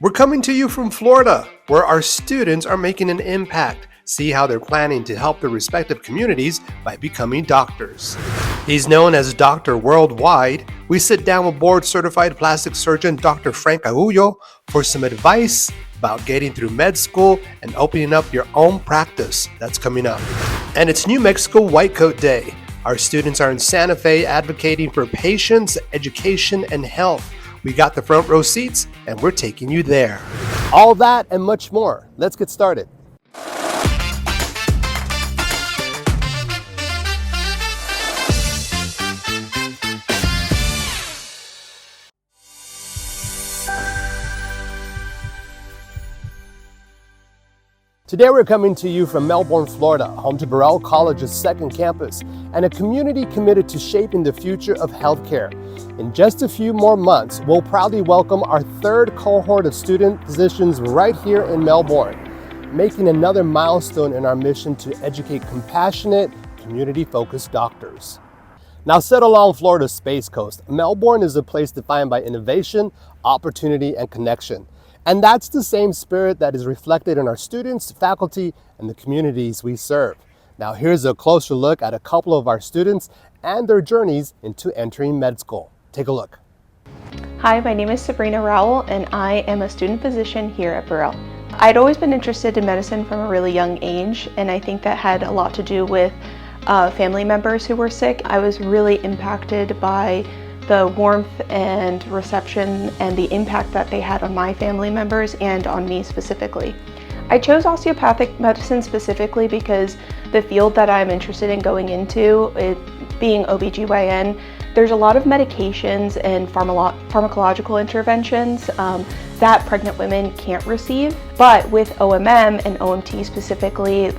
We're coming to you from Florida, where our students are making an impact. See how they're planning to help their respective communities by becoming doctors. He's known as Doctor Worldwide. We sit down with board-certified plastic surgeon Dr. Frank Agullo for some advice about getting through med school and opening up your own practice. That's coming up. And it's New Mexico White Coat Day. Our students are in Santa Fe advocating for patients, education, and health. We got the front row seats, and we're taking you there. All that and much more. Let's get started. Today we're coming to you from Melbourne, Florida, home to Burrell College's second campus, and a community committed to shaping the future of healthcare. In just a few more months, we'll proudly welcome our third cohort of student physicians right here in Melbourne, making another milestone in our mission to educate compassionate, community-focused doctors. Now, set along Florida's Space Coast, Melbourne is a place defined by innovation, opportunity, and connection. And that's the same spirit that is reflected in our students, faculty, and the communities we serve. Now here's a closer look at a couple of our students and their journeys into entering med school. Take a look. Hi, my name is Sabrina Rowell, and I am a student physician here at Burrell. I'd always been interested in medicine from a really young age, and I think that had a lot to do with family members who were sick. I was really impacted by the warmth and reception and the impact that they had on my family members and on me specifically. I chose osteopathic medicine specifically because the field that I'm interested in going into, it being OBGYN, there's a lot of medications and pharmacological interventions that pregnant women can't receive. But with OMM and OMT specifically,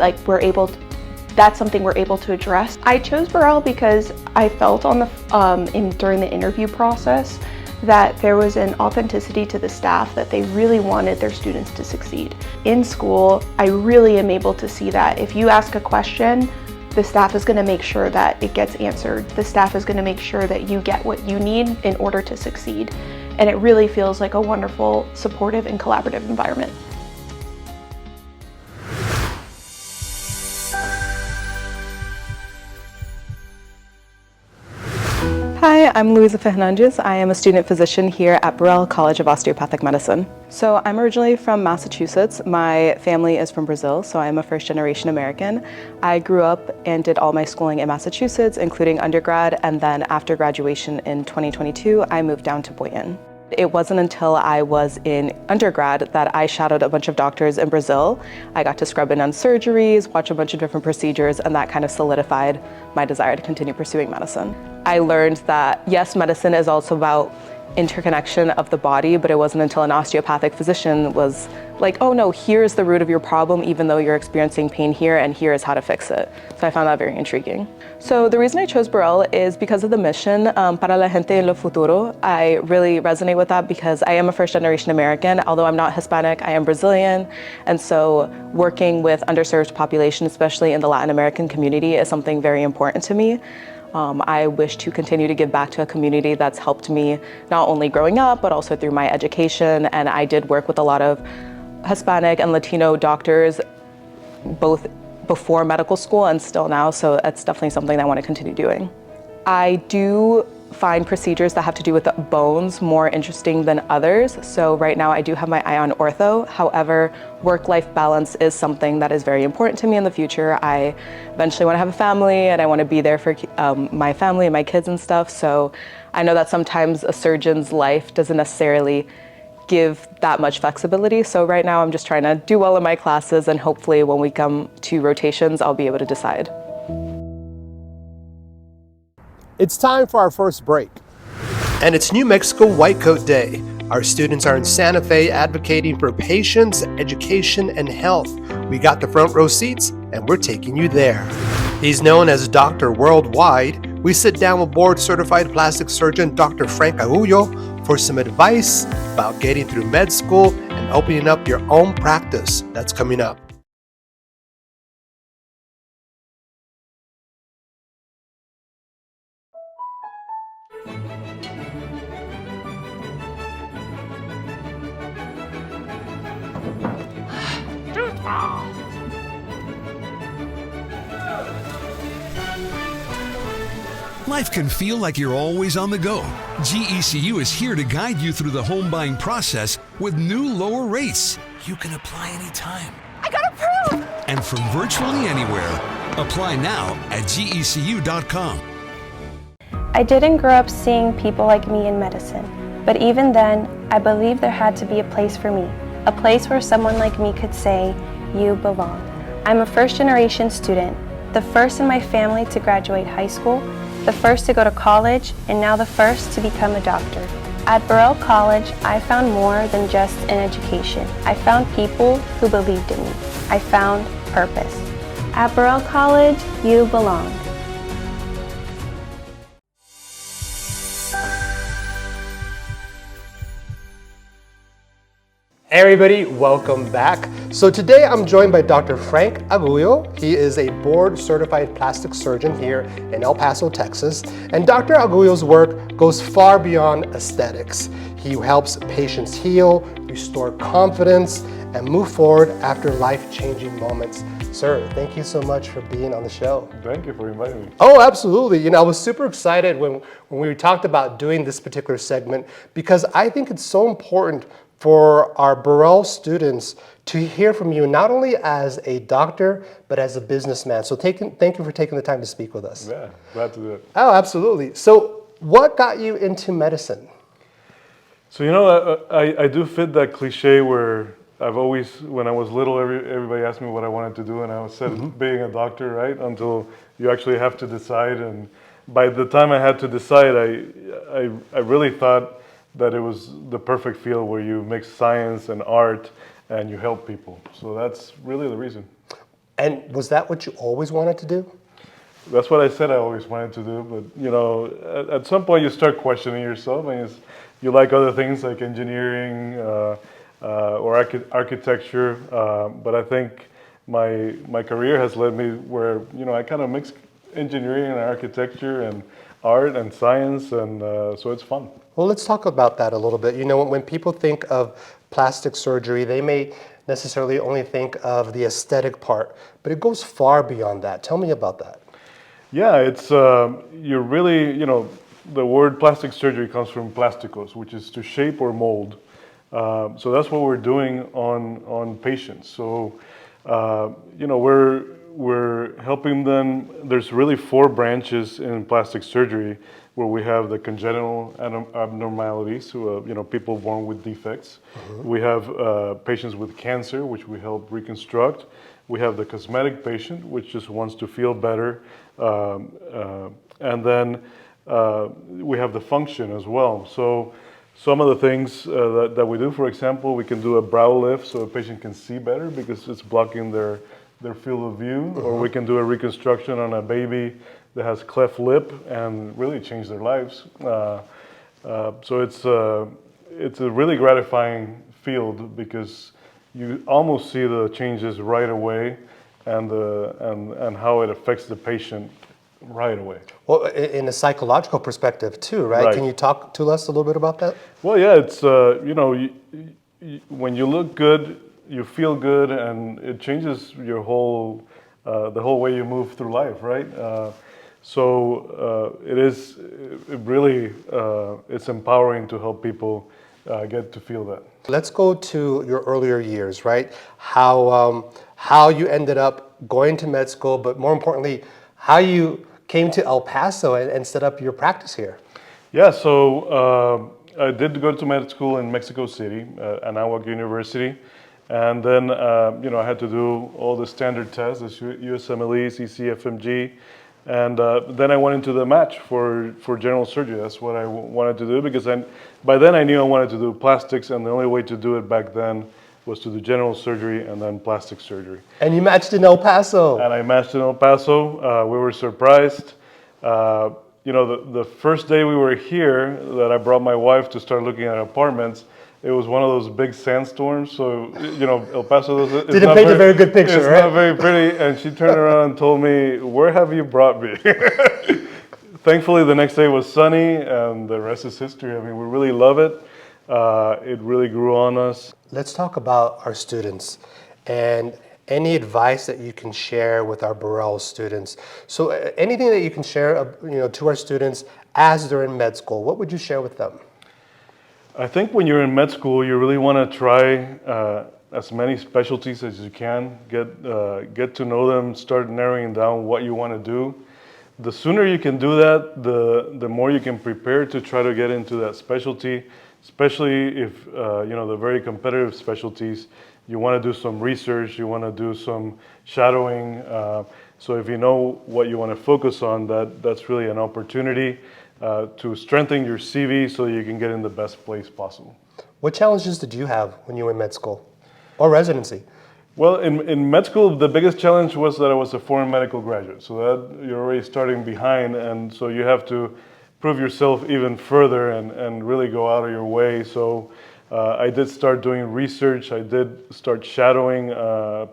that's something we're able to address. I chose Burrell because I felt during the interview process that there was an authenticity to the staff, that they really wanted their students to succeed. In school, I really am able to see that if you ask a question, the staff is going to make sure that it gets answered. The staff is going to make sure that you get what you need in order to succeed. And it really feels like a wonderful, supportive, and collaborative environment. Hi, I'm Luisa Fernandez. I am a student physician here at Burrell College of Osteopathic Medicine. So I'm originally from Massachusetts. My family is from Brazil, so I'm a first-generation American. I grew up and did all my schooling in Massachusetts, including undergrad, and then after graduation in 2022, I moved down to Boynton. It wasn't until I was in undergrad that I shadowed a bunch of doctors in Brazil. I got to scrub in on surgeries, watch a bunch of different procedures, and that kind of solidified my desire to continue pursuing medicine. I learned that, yes, medicine is also about interconnection of the body, but it wasn't until an osteopathic physician was like, oh no, here's the root of your problem, even though you're experiencing pain here, and here is how to fix it. So I found that very intriguing. So the reason I chose Burrell is because of the mission, para la gente en lo futuro. I really resonate with that because I am a first-generation American. Although I'm not Hispanic, I am Brazilian. And so working with underserved population, especially in the Latin American community, is something very important to me. I wish to continue to give back to a community that's helped me not only growing up, but also through my education. And I did work with a lot of Hispanic and Latino doctors, both before medical school and still now, so that's definitely something I want to continue doing. I do find procedures that have to do with the bones more interesting than others. So right now I do have my eye on ortho. However, work-life balance is something that is very important to me in the future. I eventually want to have a family and I want to be there for my family and my kids and stuff. So I know that sometimes a surgeon's life doesn't necessarily give that much flexibility. So right now I'm just trying to do well in my classes, and hopefully when we come to rotations, I'll be able to decide. It's time for our first break. And it's New Mexico White Coat Day. Our students are in Santa Fe advocating for patients, education, and health. We got the front row seats, and we're taking you there. He's known as Doctor Worldwide. We sit down with board-certified plastic surgeon Dr. Frank Agullo for some advice about getting through med school and opening up your own practice. That's coming up. Life can feel like you're always on the go. GECU is here to guide you through the home buying process with new lower rates. You can apply anytime. I got approved! And from virtually anywhere. Apply now at gecu.com. I didn't grow up seeing people like me in medicine, but even then, I believed there had to be a place for me, a place where someone like me could say, "You belong." I'm a first-generation student, the first in my family to graduate high school, the first to go to college, and now the first to become a doctor. At Burrell College, I found more than just an education. I found people who believed in me. I found purpose. At Burrell College, you belong. Hey everybody, welcome back. So today I'm joined by Dr. Frank Agullo. He is a board-certified plastic surgeon here in El Paso, Texas. And Dr. Agullo's work goes far beyond aesthetics. He helps patients heal, restore confidence, and move forward after life-changing moments. Sir, thank you so much for being on the show. Thank you for inviting me. Oh, absolutely. You know, I was super excited when we talked about doing this particular segment because I think it's so important for our Burrell students to hear from you, not only as a doctor, but as a businessman. So thank you for taking the time to speak with us. Yeah, glad to do it. Oh, absolutely. So what got you into medicine? So, you know, I do fit that cliche where I've always, when I was little, everybody asked me what I wanted to do, and I said being a doctor, right? Until you actually have to decide. And by the time I had to decide, I really thought that it was the perfect field where you mix science and art and you help people. So that's really the reason. And was that what you always wanted to do? That's what I said I always wanted to do. But, you know, at some point you start questioning yourself, and you like other things like engineering or architecture. But I think my career has led me where, you know, I kind of mix engineering and architecture and art and science, and so it's fun. Well, let's talk about that a little bit. You know, when people think of plastic surgery, they may necessarily only think of the aesthetic part, but it goes far beyond that. Tell me about that. Yeah, it's, you're really, you know, the word plastic surgery comes from plasticos, which is to shape or mold. So that's what we're doing on patients. So, you know, we're helping them. There's really 4 branches in plastic surgery where we have the congenital abnormalities, you know, people born with defects. We have patients with cancer, which we help reconstruct. We have the cosmetic patient, which just wants to feel better. And then we have the function as well. So some of the things that we do, for example, we can do a brow lift so a patient can see better because it's blocking their field of view, or we can do a reconstruction on a baby that has cleft lip and really change their lives. So it's a really gratifying field because you almost see the changes right away and how it affects the patient right away. Well, in a psychological perspective too, right? Right. Can you talk to us a little bit about that? Well, yeah, it's, you know, when you look good, you feel good, and it changes your whole, the whole way you move through life, right? So it really, it's empowering to help people get to feel that. Let's go to your earlier years, right? How you ended up going to med school, but more importantly, how you came to El Paso and set up your practice here. Yeah, so I did go to med school in Mexico City, Anáhuac University. And then, you know, I had to do all the standard tests, the USMLE, CCFMG, and then I went into the match for general surgery. That's what I wanted to do because by then I knew I wanted to do plastics, and the only way to do it back then was to do general surgery and then plastic surgery. And you matched in El Paso. And I matched in El Paso. We were surprised. You know, the first day we were here that I brought my wife to start looking at apartments, it was one of those big sandstorms, so, you know, El Paso didn't paint a very good picture, it's right? not very pretty, and she turned around and told me, "Where have you brought me?" Thankfully, the next day was sunny, and the rest is history. I mean, we really love it. It really grew on us. Let's talk about our students and any advice that you can share with our Burrell students. So anything that you can share to our students as they're in med school, what would you share with them? I think when you're in med school, you really want to try as many specialties as you can. Get to know them, start narrowing down what you want to do. The sooner you can do that, the more you can prepare to try to get into that specialty, especially if, the very competitive specialties, you want to do some research, you want to do some shadowing. So if you know what you want to focus on, that's really an opportunity to strengthen your CV so you can get in the best place possible. What challenges did you have when you were in med school or residency? Well, in med school, the biggest challenge was that I was a foreign medical graduate. So that you're already starting behind, and so you have to prove yourself even further and really go out of your way. So I did start doing research. I did start shadowing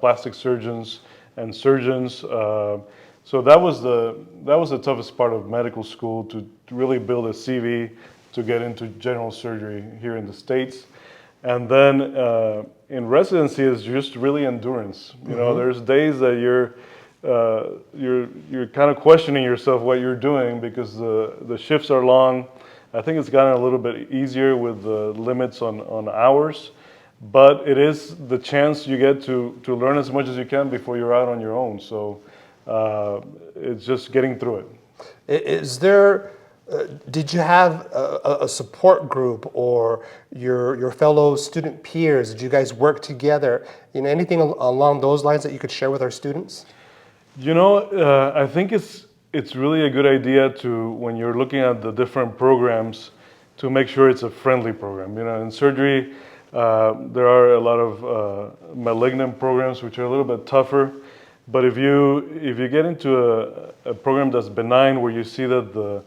plastic surgeons and surgeons. So that was the toughest part of medical school, to really build a CV to get into general surgery here in the States. And then in residency is just really endurance. You know, there's days that you're kind of questioning yourself what you're doing because the shifts are long. I think it's gotten a little bit easier with the limits on hours, but it is the chance you get to learn as much as you can before you're out on your own. So it's just getting through it. Is there, did you have a support group or your fellow student peers? Did you guys work together? Anything along those lines that you could share with our students? I think it's really a good idea to, when you're looking at the different programs, to make sure it's a friendly program. In surgery, there are a lot of malignant programs which are a little bit tougher. But if you get into a program that's benign, where you see that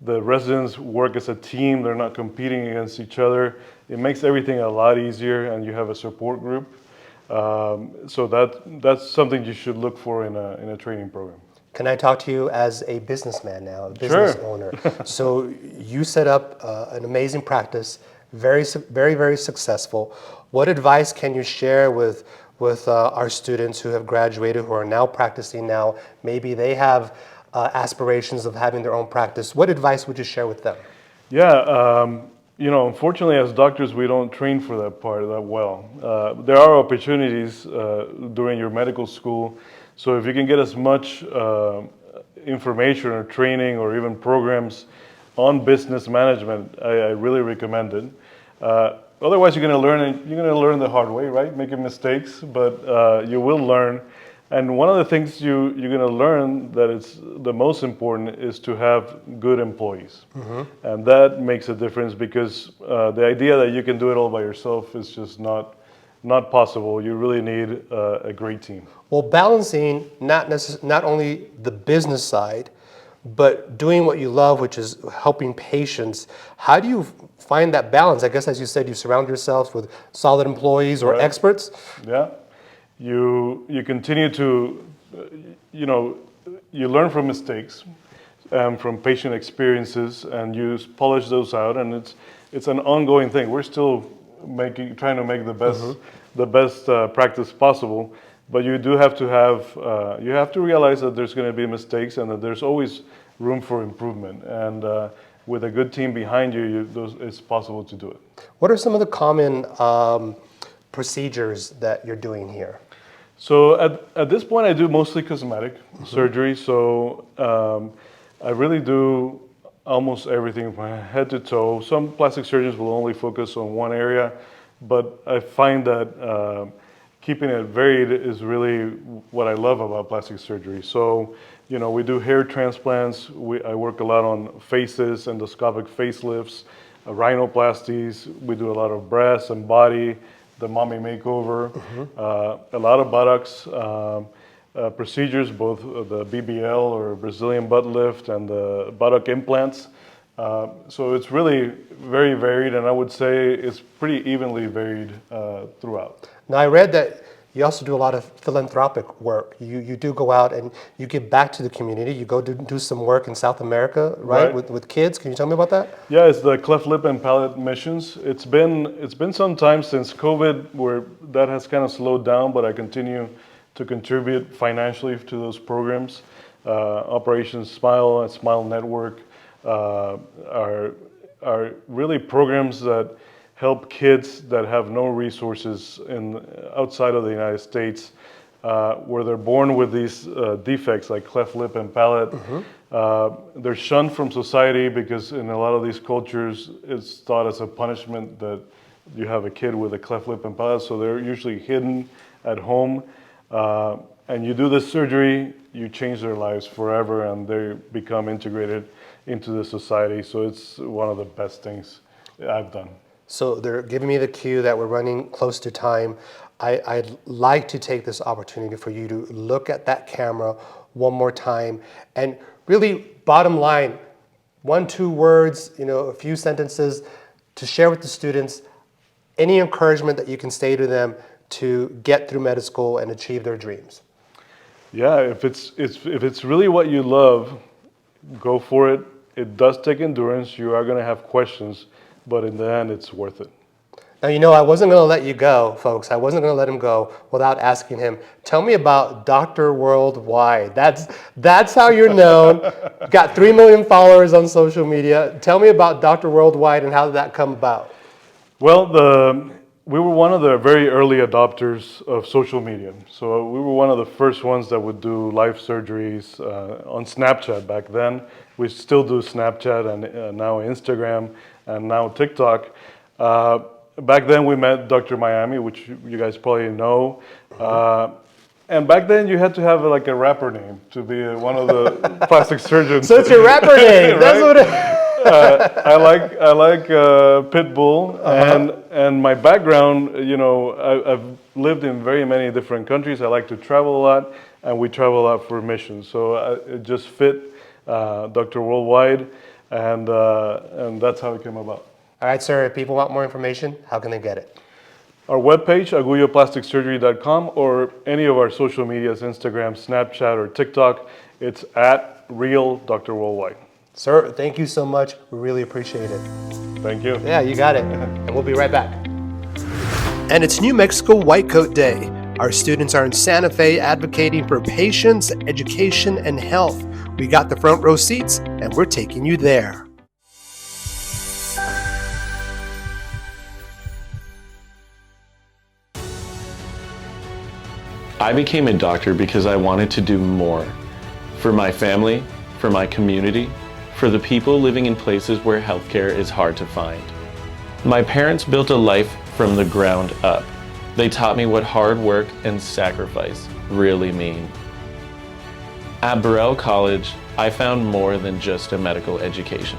the residents work as a team, they're not competing against each other, it makes everything a lot easier, and you have a support group. So that's something you should look for in a training program. Can I talk to you as a businessman now, a business owner? So you set up an amazing practice, very, very, very successful. What advice can you share with our students who have graduated, who are now practicing now? Maybe they have aspirations of having their own practice. What advice would you share with them? Yeah, unfortunately, as doctors, we don't train for that part that well. There are opportunities during your medical school. So if you can get as much information or training or even programs on business management, I really recommend it. Otherwise, you're going to learn the hard way, right? Making mistakes, but you will learn. And one of the things you're going to learn that is the most important is to have good employees. And that makes a difference, because the idea that you can do it all by yourself is just not possible. You really need a great team. Well, balancing not only the business side, but doing what you love, which is helping patients. How do you find that balance? I guess, as you said, you surround yourself with solid employees or experts. Yeah. You continue to, you learn from mistakes and from patient experiences, and you polish those out, and it's an ongoing thing. We're still trying to make the best practice possible, but you do have to you have to realize that there's going to be mistakes and that there's always room for improvement. And with a good team behind you, it's possible to do it. What are some of the common procedures that you're doing here? So at this point, I do mostly cosmetic surgery. So I really do almost everything from head to toe. Some plastic surgeons will only focus on one area, but I find that keeping it varied is really what I love about plastic surgery. So, we do hair transplants. I work a lot on faces, endoscopic facelifts, rhinoplasties. We do a lot of breasts and body, the mommy makeover, a lot of buttocks procedures, both the BBL or Brazilian butt lift and the buttock implants. So it's really very varied, and I would say it's pretty evenly varied throughout. Now, I read that you also do a lot of philanthropic work. You do go out and you give back to the community. You go do some work in South America, right? With kids. Can you tell me about that? Yeah, it's the cleft lip and palate missions. It's been some time since COVID where that has kind of slowed down, but I continue to contribute financially to those programs. Operation Smile and Smile Network are really programs that help kids that have no resources outside of the United States, where they're born with these defects like cleft lip and palate. They're shunned from society because in a lot of these cultures, it's thought as a punishment that you have a kid with a cleft lip and palate, so they're usually hidden at home. And you do this surgery, you change their lives forever, and they become integrated into the society. So it's one of the best things I've done. So they're giving me the cue that we're running close to time. I'd like to take this opportunity for you to look at that camera one more time and really, bottom line, 1-2 words, a few sentences to share with the students, any encouragement that you can say to them to get through med school and achieve their dreams. Yeah, if it's really what you love, go for it. It does take endurance. You are going to have questions, but in the end, it's worth it. Now, I wasn't going to let you go, folks. I wasn't going to let him go without asking him, tell me about Dr. Worldwide. That's how you're known. Got 3 million followers on social media. Tell me about Dr. Worldwide and how did that come about? Well, we were one of the very early adopters of social media. So we were one of the first ones that would do live surgeries on Snapchat back then. We still do Snapchat and now Instagram and now TikTok. Back then we met Dr. Miami, which you guys probably know. And back then you had to have like a rapper name to be one of the plastic surgeons. So it's your rapper name. That's what it I like Pitbull, and my background, I've lived in very many different countries. I like to travel a lot, and we travel a lot for missions. So it just fit Dr. Worldwide, and that's how it came about. All right, sir, if people want more information, how can they get it? Our webpage, agulloplasticsurgery.com, or any of our social medias, Instagram, Snapchat, or TikTok, it's at Real Dr. Worldwide. Sir, thank you so much. We really appreciate it. Thank you. Yeah, you got it. And we'll be right back. And it's New Mexico White Coat Day. Our students are in Santa Fe advocating for patients, education, and health. We got the front row seats, and we're taking you there. I became a doctor because I wanted to do more for my family, for my community, for the people living in places where healthcare is hard to find. My parents built a life from the ground up. They taught me what hard work and sacrifice really mean. At Burrell College, I found more than just a medical education.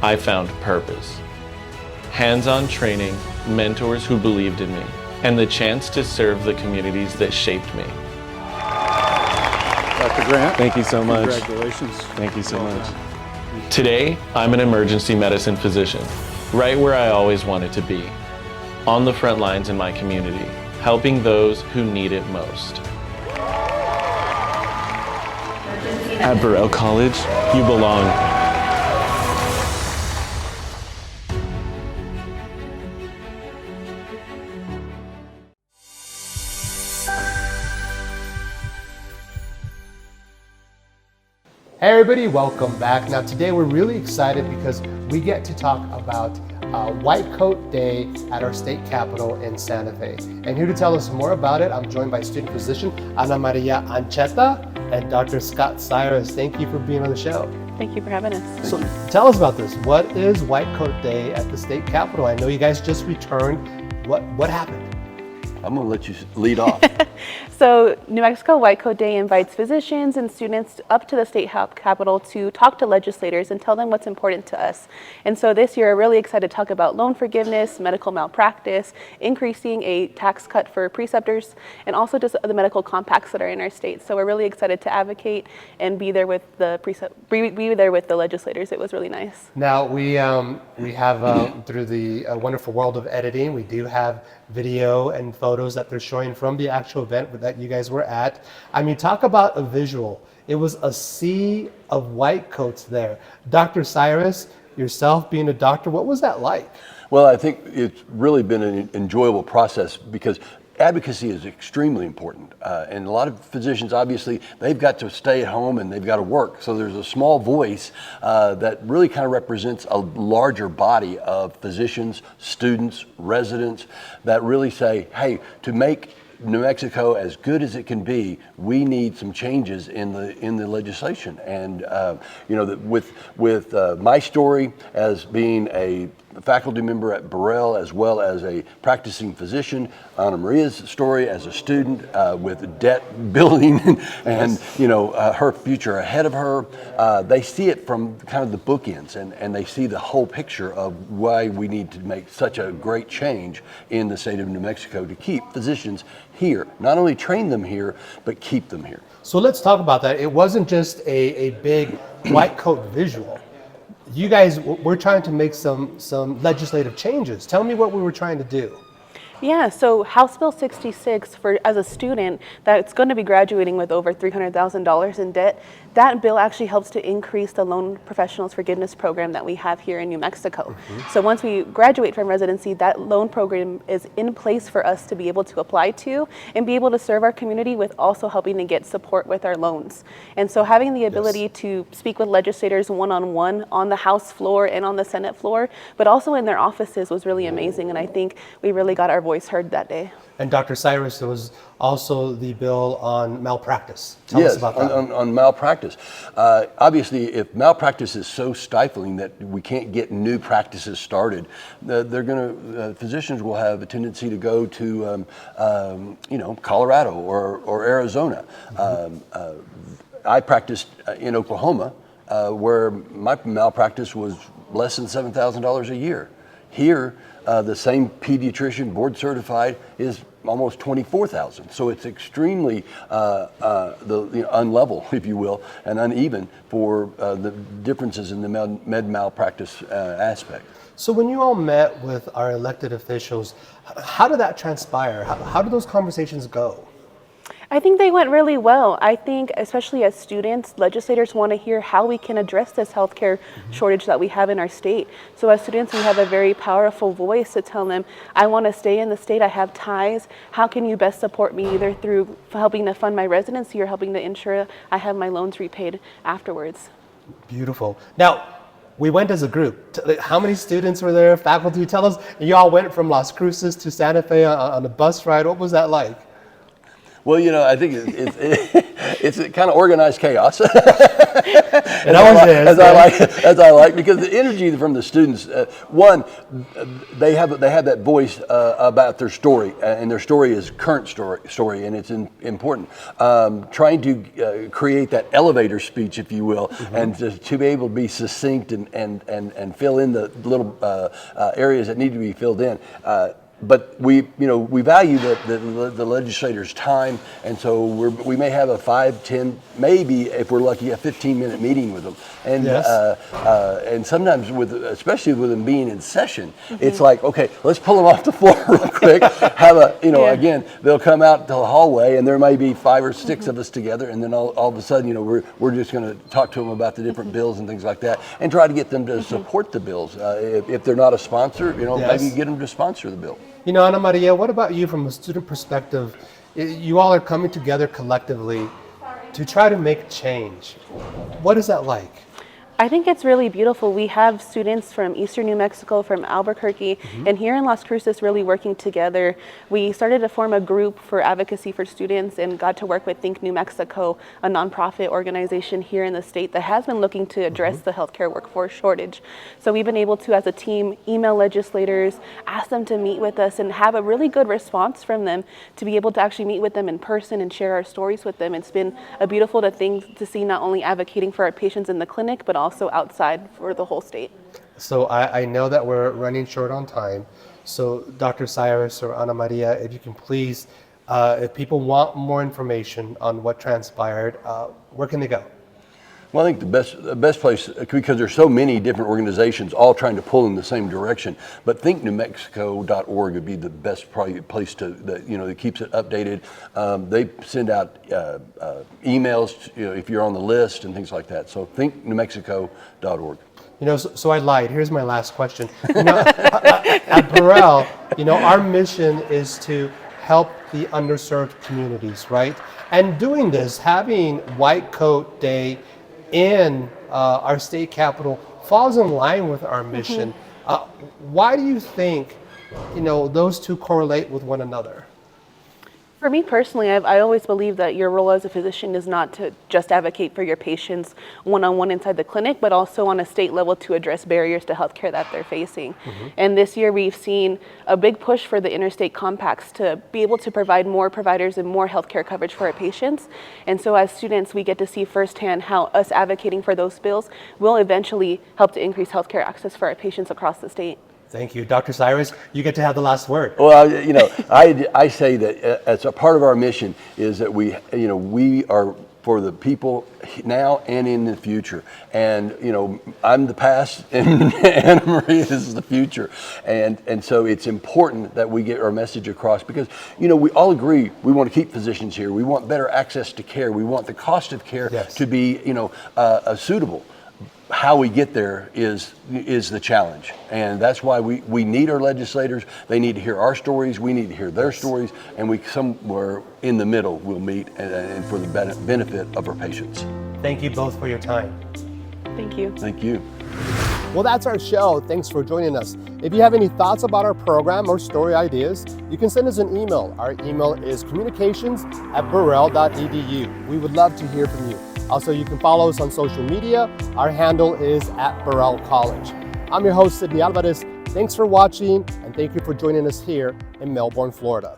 I found purpose. Hands-on training, mentors who believed in me, and the chance to serve the communities that shaped me. Dr. Grant. Thank you so much. Congratulations. Thank you so much. Today, I'm an emergency medicine physician, right where I always wanted to be, on the front lines in my community, helping those who need it most. At Burrell College, you belong. Hey everybody, welcome back. Now today we're really excited because we get to talk about White Coat Day at our state capitol in Santa Fe. And here to tell us more about it, I'm joined by student physician Anamaria Ancheta and Dr. Scott Cyrus. Thank you for being on the show. Thank you for having us. So tell us about this. What is White Coat Day at the state capitol? I know you guys just returned. What happened? I'm going to let you lead off. So New Mexico White Coat Day invites physicians and students up to the state capitol to talk to legislators and tell them what's important to us. And so this year, we're really excited to talk about loan forgiveness, medical malpractice, increasing a tax cut for preceptors, and also just the medical compacts that are in our state. So we're really excited to advocate and be there with the legislators. It was really nice. Now we have through the wonderful world of editing, we do have video and photo photos that they're showing from the actual event that you guys were at. I mean, talk about a visual. It was a sea of white coats there. Dr. Cyrus, yourself being a doctor, what was that like? Well, I think it's really been an enjoyable process because advocacy is extremely important. And a lot of physicians, obviously, they've got to stay at home and they've got to work. So there's a small voice that really kind of represents a larger body of physicians, students, residents that really say, hey, to make New Mexico as good as it can be, we need some changes in the legislation. And with my story as being a faculty member at Burrell as well as a practicing physician, Anamaria's story as a student with debt building and her future ahead of her, they see it from kind of the bookends and they see the whole picture of why we need to make such a great change in the state of New Mexico to keep physicians here, not only train them here, but keep them here. So let's talk about that. It wasn't just a big white coat visual. You guys were trying to make some legislative changes. Tell me what we were trying to do. Yeah, so House Bill 66, as a student that's going to be graduating with over $300,000 in debt, that bill actually helps to increase the loan professionals forgiveness program that we have here in New Mexico. So once we graduate from residency, that loan program is in place for us to be able to apply to and be able to serve our community with also helping to get support with our loans. And so having the ability to speak with legislators one-on-one on the House floor and on the Senate floor, but also in their offices was really amazing. And I think we really got our voice heard that day. And Dr. Cyrus, there was also the bill on malpractice. Tell us about that. On malpractice. Obviously, if malpractice is so stifling that we can't get new practices started, physicians will have a tendency to go to, Colorado or Arizona. I practiced in Oklahoma, where my malpractice was less than $7,000 a year. Here, the same pediatrician, board certified, is almost $24,000. So it's extremely unlevel, if you will, and uneven for the differences in the med malpractice aspect. So when you all met with our elected officials, how did that transpire? How did those conversations go? I think they went really well. I think, especially as students, legislators want to hear how we can address this healthcare shortage that we have in our state. So as students, we have a very powerful voice to tell them, I want to stay in the state, I have ties. How can you best support me, either through helping to fund my residency or helping to ensure I have my loans repaid afterwards? Beautiful. Now, we went as a group. How many students were there, faculty? Tell us, you all went from Las Cruces to Santa Fe on a bus ride. What was that like? Well, I think it's a kind of organized chaos. And as I like, because the energy from the students, one, they have that voice about their story, and their story is current story, and it's important. Trying to create that elevator speech, if you will, and to be able to be succinct and fill in the little areas that need to be filled in. But we value the legislators' time, and so we may have a 5, 10, maybe if we're lucky, a 15-minute meeting with them. And and sometimes, especially with them being in session, it's like, okay, let's pull them off the floor real quick. Have again, they'll come out to the hallway, and there may be 5 or 6 of us together, and then all of a sudden, we're just going to talk to them about the different bills and things like that, and try to get them to support the bills. If they're not a sponsor, maybe get them to sponsor the bill. Anamaria, what about you from a student perspective? You all are coming together collectively to try to make change. What is that like? I think it's really beautiful. We have students from Eastern New Mexico, from Albuquerque, and here in Las Cruces really working together. We started to form a group for advocacy for students and got to work with Think New Mexico, a nonprofit organization here in the state that has been looking to address the healthcare workforce shortage. So we've been able to, as a team, email legislators, ask them to meet with us, and have a really good response from them to be able to actually meet with them in person and share our stories with them. It's been a beautiful thing to see, not only advocating for our patients in the clinic, but also outside for the whole state. So I know that we're running short on time. So Dr. Cyrus or Anamaria, if you can please, if people want more information on what transpired, where can they go? Well, I think the best place, because there's so many different organizations all trying to pull in the same direction, but thinknewmexico.org would be the best probably place that keeps it updated. They send out emails, if you're on the list and things like that. So thinknewmexico.org. So I lied. Here's my last question. At Burrell, our mission is to help the underserved communities, right? And doing this, having White Coat Day in our state capitol falls in line with our mission. Why do you think, those two correlate with one another? For me personally, I always believe that your role as a physician is not to just advocate for your patients one-on-one inside the clinic, but also on a state level to address barriers to healthcare that they're facing. And this year we've seen a big push for the interstate compacts to be able to provide more providers and more healthcare coverage for our patients. And so as students, we get to see firsthand how us advocating for those bills will eventually help to increase healthcare access for our patients across the state. Thank you. Dr. Cyrus, you get to have the last word. Well, I say that as a part of our mission is that we are for the people now and in the future. And, I'm the past and Anamaria is the future. And so it's important that we get our message across because, we all agree we want to keep physicians here. We want better access to care. We want the cost of care to be, suitable. How we get there is the challenge, and that's why we need our legislators. They need to hear our stories, we need to hear their stories, and we somewhere in the middle will meet and for the benefit of our patients. Thank you both for your time. Thank you. Thank you. Well, that's our show. Thanks for joining us. If you have any thoughts about our program or story ideas, you can send us an email. Our email is communications@burrell.edu. We would love to hear from you. Also, you can follow us on social media. Our handle is @Burrell College. I'm your host, Sidney Alvarez. Thanks for watching, and thank you for joining us here in Melbourne, Florida.